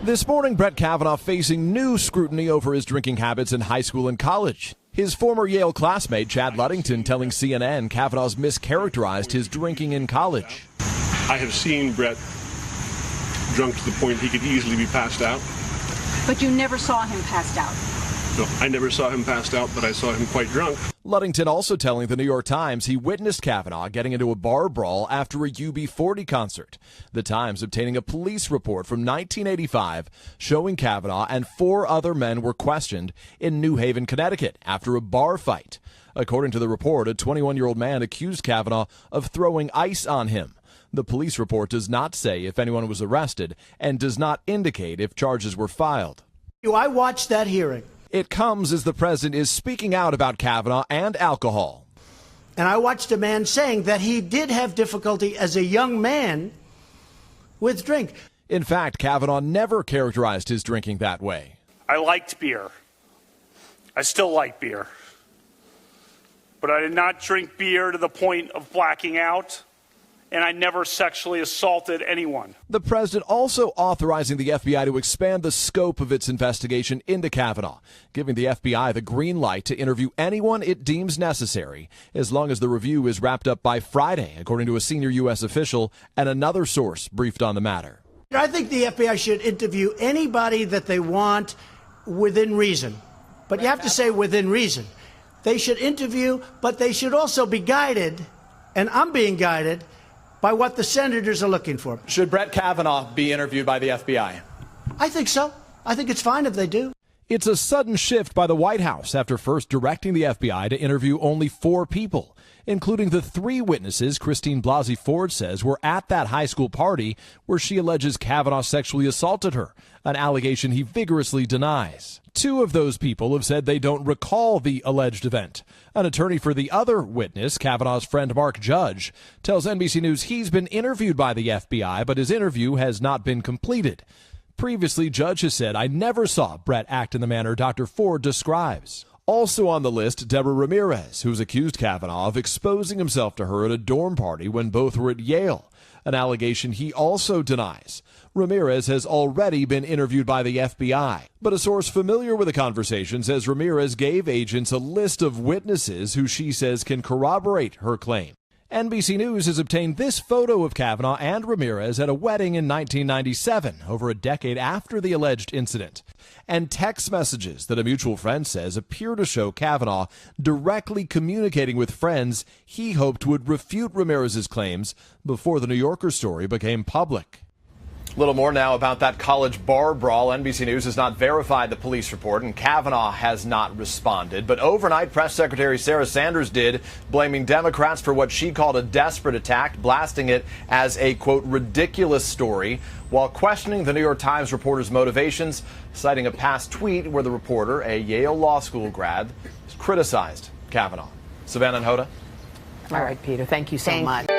This morning, Brett Kavanaugh facing new scrutiny over his drinking habits in high school and college. His former Yale classmate, Chad Ludington, telling CNN Kavanaugh's mischaracterized his drinking in college. I have seen Brett drunk to the point he could easily be passed out. But you never saw him passed out? No, I never saw him passed out, but I saw him quite drunk. Ludington also telling the New York Times he witnessed Kavanaugh getting into a bar brawl after a UB40 concert. The Times obtaining a police report from 1985 showing Kavanaugh and 4 other men were questioned in New Haven, Connecticut after a bar fight. According to the report, a 21-year-old man accused Kavanaugh of throwing ice on him. The police report does not say if anyone was arrested and does not indicate if charges were filed. I watched that hearing. It comes as the president is speaking out about Kavanaugh and alcohol. And I watched a man saying that he did have difficulty as a young man with drink. In fact, Kavanaugh never characterized his drinking that way. I liked beer. I still like beer. But I did not drink beer to the point of blacking out. And I never sexually assaulted anyone. The president also authorizing the FBI to expand the scope of its investigation into Kavanaugh, giving the FBI the green light to interview anyone it deems necessary, as long as the review is wrapped up by Friday, according to a senior U.S. official and another source briefed on the matter. I think the FBI should interview anybody that they want within reason. But you have to say within reason. They should interview, but they should also be guided, and I'm being guided, by what the senators are looking for. Should Brett Kavanaugh be interviewed by the FBI? I think so. I think it's fine if they do. It's a sudden shift by the White House after first directing the FBI to interview only 4 people, including the 3 witnesses Christine Blasey Ford says were at that high school party where she alleges Kavanaugh sexually assaulted her, an allegation he vigorously denies. 2 of those people have said they don't recall the alleged event. An attorney for the other witness, Kavanaugh's friend Mark Judge, tells NBC News he's been interviewed by the FBI, but his interview has not been completed. Previously, Judge has said, "I never saw Brett act in the manner Dr. Ford describes." Also on the list, Deborah Ramirez, who's accused Kavanaugh of exposing himself to her at a dorm party when both were at Yale, an allegation he also denies. Ramirez has already been interviewed by the FBI, but a source familiar with the conversation says Ramirez gave agents a list of witnesses who she says can corroborate her claim. NBC News has obtained this photo of Kavanaugh and Ramirez at a wedding in 1997, over a decade after the alleged incident, and text messages that a mutual friend says appear to show Kavanaugh directly communicating with friends he hoped would refute Ramirez's claims before the New Yorker story became public. A little more now about that college bar brawl. NBC News has not verified the police report, and Kavanaugh has not responded. But overnight, Press Secretary Sarah Sanders did, blaming Democrats for what she called a desperate attack, blasting it as a, quote, ridiculous story, while questioning the New York Times reporter's motivations, citing a past tweet where the reporter, a Yale Law School grad, criticized Kavanaugh. Savannah and Hoda. All right, Peter, thank you so much.